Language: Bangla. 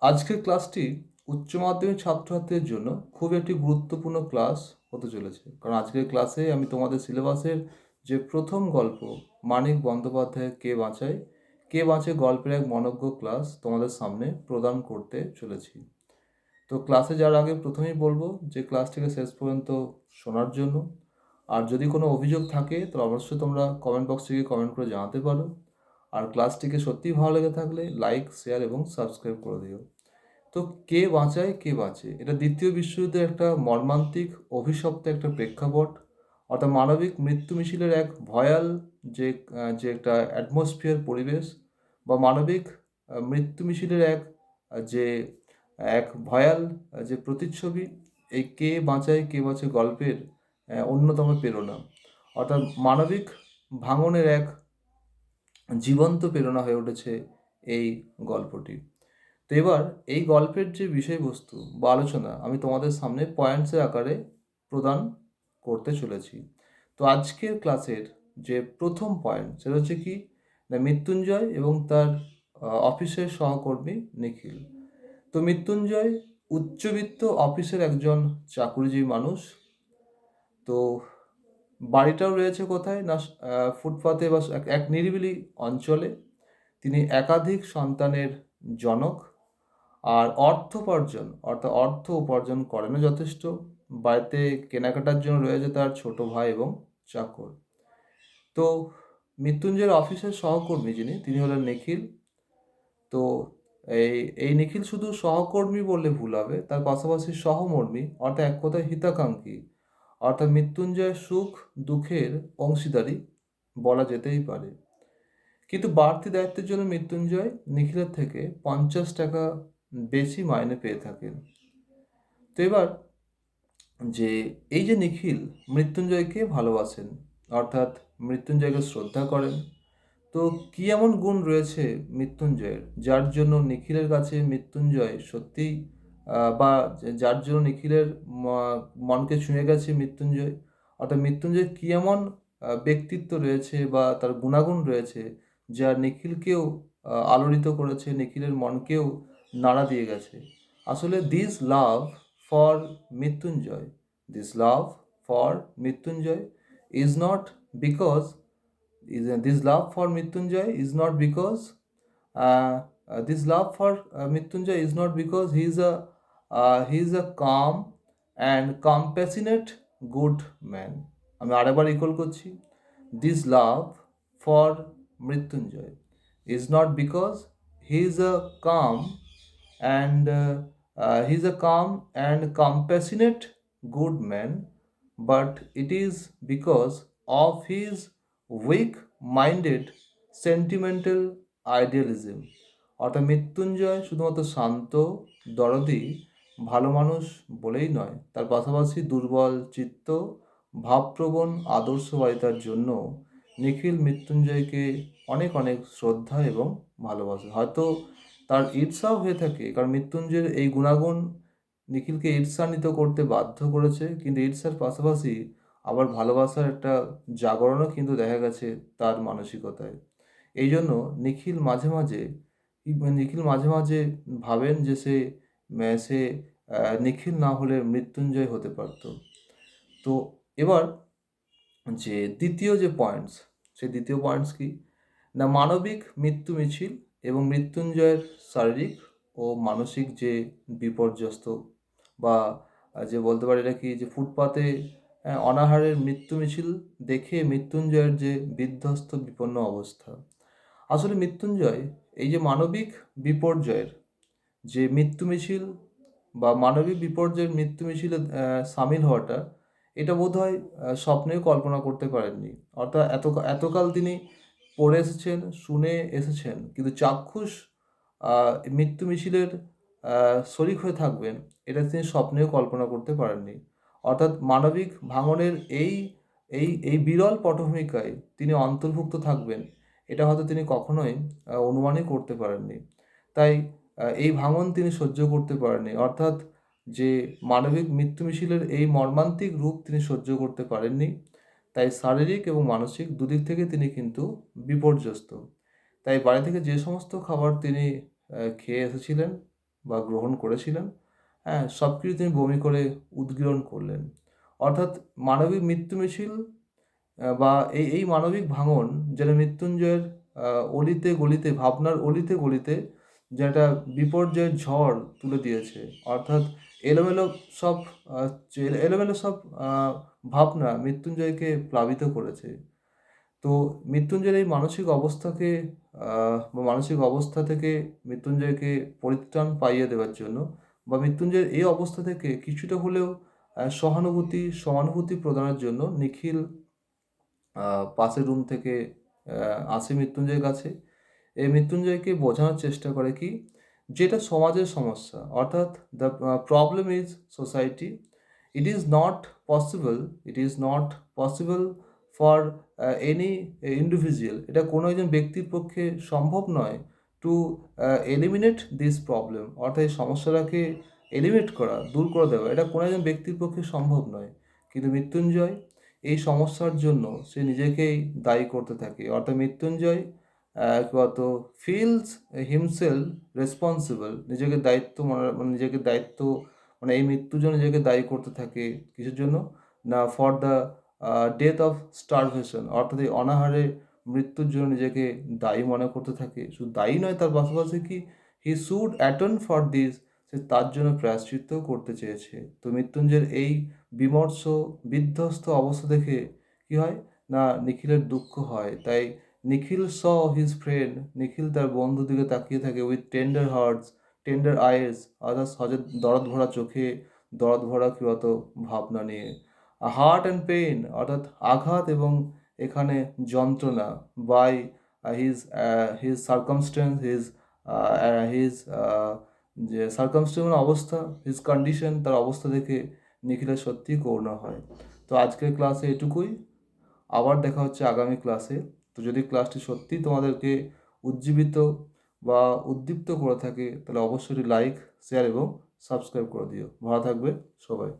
আজকের ক্লাসটি উচ্চ মাধ্যমিক ছাত্রছাত্রীদের জন্য খুব একটি গুরুত্বপূর্ণ ক্লাস হতে চলেছে। কারণ আজকের ক্লাসে আমি তোমাদের সিলেবাসের যে প্রথম গল্প মানিক বন্দ্যোপাধ্যায়ের কে বাঁচে গল্পের এক মনোজ্ঞ ক্লাস তোমাদের সামনে প্রদান করতে চলেছি। তো ক্লাসে যাওয়ার আগে প্রথমেই বলবো যে ক্লাসটিকে শেষ পর্যন্ত শোনার জন্য। আর যদি কোনো অভিযোগ থাকে তাহলে অবশ্যই তোমরা কমেন্ট বক্স থেকে কমেন্ট করে জানাতে পারো। আর ক্লাসটিকে সত্যিই ভালো লেগে থাকলে লাইক, শেয়ার এবং সাবস্ক্রাইব করে দিও। তো কে বাঁচায় কে বাঁচে, এটা দ্বিতীয় বিশ্বযুদ্ধের একটা মর্মান্তিক অভিশপ্ত একটা প্রেক্ষাপট, অর্থাৎ মানবিক মৃত্যু মিছিলের এক ভয়াল যে যে একটা অ্যাটমসফিয়ার পরিবেশ, বা মানবিক মৃত্যু মিছিলের যে এক ভয়াল যে প্রতিচ্ছবি, এই কে বাঁচায় কে বাঁচে গল্পের অন্যতম প্রেরণা, অর্থাৎ মানবিক ভাঙনের এক জীবন্ত প্রেরণা হয়ে উঠেছে এই গল্পটি। তো এবার এই গল্পের যে বিষয়বস্তু বা আলোচনা আমি তোমাদের সামনে পয়েন্টসের আকারে প্রদান করতে চলেছি। তো আজকের ক্লাসের যে প্রথম পয়েন্ট সেটা হচ্ছে কি না, মৃত্যুঞ্জয় এবং তার অফিসের সহকর্মী নিখিল। তো মৃত্যুঞ্জয় উচ্চবিত্ত অফিসের একজন চাকুরিজীবী মানুষ। তো বাড়িটাও রয়েছে কোথায় না, ফুটপাতে বা এক নিরিবিলি অঞ্চলে। তিনি একাধিক সন্তানের জনক। আর অর্থ উপার্জন করে না যথেষ্ট। বাড়িতে কেনাকাটার জন্য রয়েছে তার ছোট ভাই এবং চাকর। তো মৃত্যুঞ্জয়ের অফিসের সহকর্মী তিনি হলেন নিখিল। তো এই এই নিখিল শুধু সহকর্মী বললে ভুল হবে, তার পাশাপাশি সহমর্মী, অর্থাৎ এক কথায় হিতাকাঙ্ক্ষী, অর্থাৎ মৃত্যুঞ্জয়ের সুখ দুঃখের অংশীদারি বলা যেতেই পারে। কিন্তু বাড়তি দায়িত্বের জন্য মৃত্যুঞ্জয় নিখিলের থেকে 50 টাকা বেশি মাইনে পেয়ে থাকেন। তো এবার যে এই যে নিখিল মৃত্যুঞ্জয়কে ভালোবাসেন, অর্থাৎ মৃত্যুঞ্জয়কে শ্রদ্ধা করেন। তো কি এমন গুণ রয়েছে মৃত্যুঞ্জয়ের যার জন্য নিখিলের কাছে মৃত্যুঞ্জয় সত্যিই বা যার জন্য নিখিলের মনকে ছুঁয়ে গেছে মৃত্যুঞ্জয়, অর্থাৎ মৃত্যুঞ্জয়ের কি এমন ব্যক্তিত্ব রয়েছে বা তার গুণাগুণ রয়েছে যা নিখিলকেও আলোড়িত করেছে, নিখিলের মনকেও নাড়া দিয়ে গেছে। আসলে for Mrityunjoy this love for Mrityunjoy is not because this love for Mrityunjay is not because this love for Mrityunjay is not because he is a calm and compassionate good man. আমি আরেকবার রিকল করছি, this love for Mrityunjay is not because he is a calm and he is a calm and compassionate good man, but it is because of his weak minded sentimental idealism. অর্থাৎ মৃত্যুঞ্জয় শুধুমাত্র শান্ত, দরদি, ভালো মানুষ বলেই নয়, তার পাশাপাশি দুর্বল চিত্ত, ভাবপ্রবণ আদর্শবাদিতার জন্য নিখিল মৃত্যুঞ্জয়কে অনেক অনেক শ্রদ্ধা এবং ভালোবাসে। হয়তো তার ঈর্ষাও হয়ে থাকে, কারণ মৃত্যুঞ্জয়ের এই গুণাগুণ নিখিলকে ঈর্ষান্বিত করতে বাধ্য করেছে, কিন্তু ঈর্ষার পাশাপাশি আবার ভালোবাসার একটা জাগরণও কিন্তু দেখা গেছে তার মানসিকতায়। এই জন্য নিখিল মাঝে মাঝে ভাবেন যে সে নিখিল না হলে মৃত্যুঞ্জয় হতে পারত। তো এবার যে দ্বিতীয় যে পয়েন্টস, সেই দ্বিতীয় পয়েন্টস কি না, মানবিক মৃত্যু মিছিল এবং মৃত্যুঞ্জয়ের শারীরিক ও মানসিক যে বিপর্যস্ত, বা যে বলতে পারি এটা কি, যে ফুটপাতে অনাহারের মৃত্যু মিছিল দেখে মৃত্যুঞ্জয়ের যে বিধ্বস্ত বিপন্ন অবস্থা। আসলে মৃত্যুঞ্জয় এই যে মানবিক বিপর্যয়ের যে মৃত্যু মিছিল বা মানবিক বিপর্যয়ের মৃত্যু মিছিলে সামিল হওয়াটা, এটা বোধহয় স্বপ্নেও কল্পনা করতে পারেননি। অর্থাৎ এতকাল তিনি পড়ে এসেছেন, শুনে এসেছেন, কিন্তু চাক্ষুষ মৃত্যু মিছিলের শরিক হয়ে থাকবেন, এটা তিনি স্বপ্নেও কল্পনা করতে পারেননি। অর্থাৎ মানবিক ভাঙনের এই এই এই বিরল পটভূমিকায় তিনি অন্তর্ভুক্ত থাকবেন, এটা হয়তো তিনি কখনোই অনুমানই করতে পারেননি। তাই এই ভাঙন তিনি সহ্য করতে পারেননি, অর্থাৎ যে মানবিক মৃত্যু মিছিলের এই মর্মান্তিক রূপ তিনি সহ্য করতে পারেননি। তাই শারীরিক এবং মানসিক দুদিক থেকে তিনি কিন্তু বিপর্যস্ত। তাই বাড়ি থেকে যে সমস্ত খাবার তিনি খেয়ে এসেছিলেন, বা গ্রহণ করেছিলেন, হ্যাঁ, সব কিছু তিনি বমি করে উদগীরণ করলেন। অর্থাৎ মানবিক মৃত্যু মিছিল বা এই মানবিক ভাঙন যেটা মৃত্যুঞ্জয়ের অলিতে গলিতে, ভাবনার অলিতে গলিতে যে একটা বিপর্যয়ের ঝড় তুলে দিয়েছে। অর্থাৎ এলোমেলো সব এলোমেলো সব ভাবনা মৃত্যুঞ্জয়কে প্লাবিত করেছে। তো মৃত্যুঞ্জয়ের এই মানসিক অবস্থাকে বা মানসিক অবস্থা থেকে মৃত্যুঞ্জয়কে পরিত্রাণ পাইয়ে দেওয়ার জন্য বা মৃত্যুঞ্জয়ের এই অবস্থা থেকে কিছুটা হলেও সহানুভূতি সমানুভূতি প্রদানের জন্য নিখিল পাশের রুম থেকে আসে মৃত্যুঞ্জয়ের কাছে। এই মৃত্যুঞ্জয়কে বোঝানোর চেষ্টা করে কি, যেটা সমাজের সমস্যা, অর্থাৎ the problem is society. It is not possible, it is not possible for any individual, এটা কোনো একজন ব্যক্তির পক্ষে সম্ভব নয় টু এলিমিনেট দিস প্রবলেম, অর্থাৎ এই সমস্যাটাকে এলিমিনেট করা, দূর করে দেওয়া, এটা কোনো একজন ব্যক্তির পক্ষে সম্ভব নয়। কিন্তু মৃত্যুঞ্জয় এই সমস্যার জন্য সে নিজেকেই দায়ী করতে থাকে। অর্থাৎ মৃত্যুঞ্জয় কত ফিলস হিমসেলফ রেসপন্সিবল, নিজেকে দায়িত্ব নিজেকে দায়িত্ব মানে এই মৃত্যুর জন্য নিজেকে দায়ী করতে থাকে। কিসের জন্য না, for the death of starvation, অর্থাৎ এই অনাহারে মৃত্যুর জন্য নিজেকে দায়ী মনে করতে থাকে। শুধু দায়ী নয়, তার পাশাপাশি কি he should atone for this, সে তার জন্য প্রায়শ্চিত্তও করতে চেয়েছে। তো মৃত্যুঞ্জয়ের এই বিমর্ষ বিধ্বস্ত অবস্থা দেখে কি হয় না, নিখিলের দুঃখ হয়। তাই নিখিল স হিজ ফ্রেন্ড, নিখিল তার বন্ধুর দিকে তাকিয়ে থাকে উইথ টেন্ডার হার্টস, টেন্ডার আইস, অর্থাৎ সজের দরদ ভরা চোখে, দরদ ভরা কি অত ভাবনা নিয়ে। হার্ট অ্যান্ড পেইন, অর্থাৎ আঘাত এবং এখানে যন্ত্রণা, by his his circumstances, his যে সার্কামস্টেন্স অবস্থা, হিজ কন্ডিশন, তার অবস্থা দেখে নিখিলের সত্যিই করুণা হয়। তো আজকের ক্লাসে এটুকুই, আবার দেখা হচ্ছে আগামী ক্লাসে। তো যদি ক্লাসটি সত্যিই তোমাদেরকে উজ্জীবিত বা উদ্দীপ্ত করে থাকে তাহলে অবশ্যই লাইক, শেয়ার এবং সাবস্ক্রাইব করে দিও। ভালো থাকবে সবাই।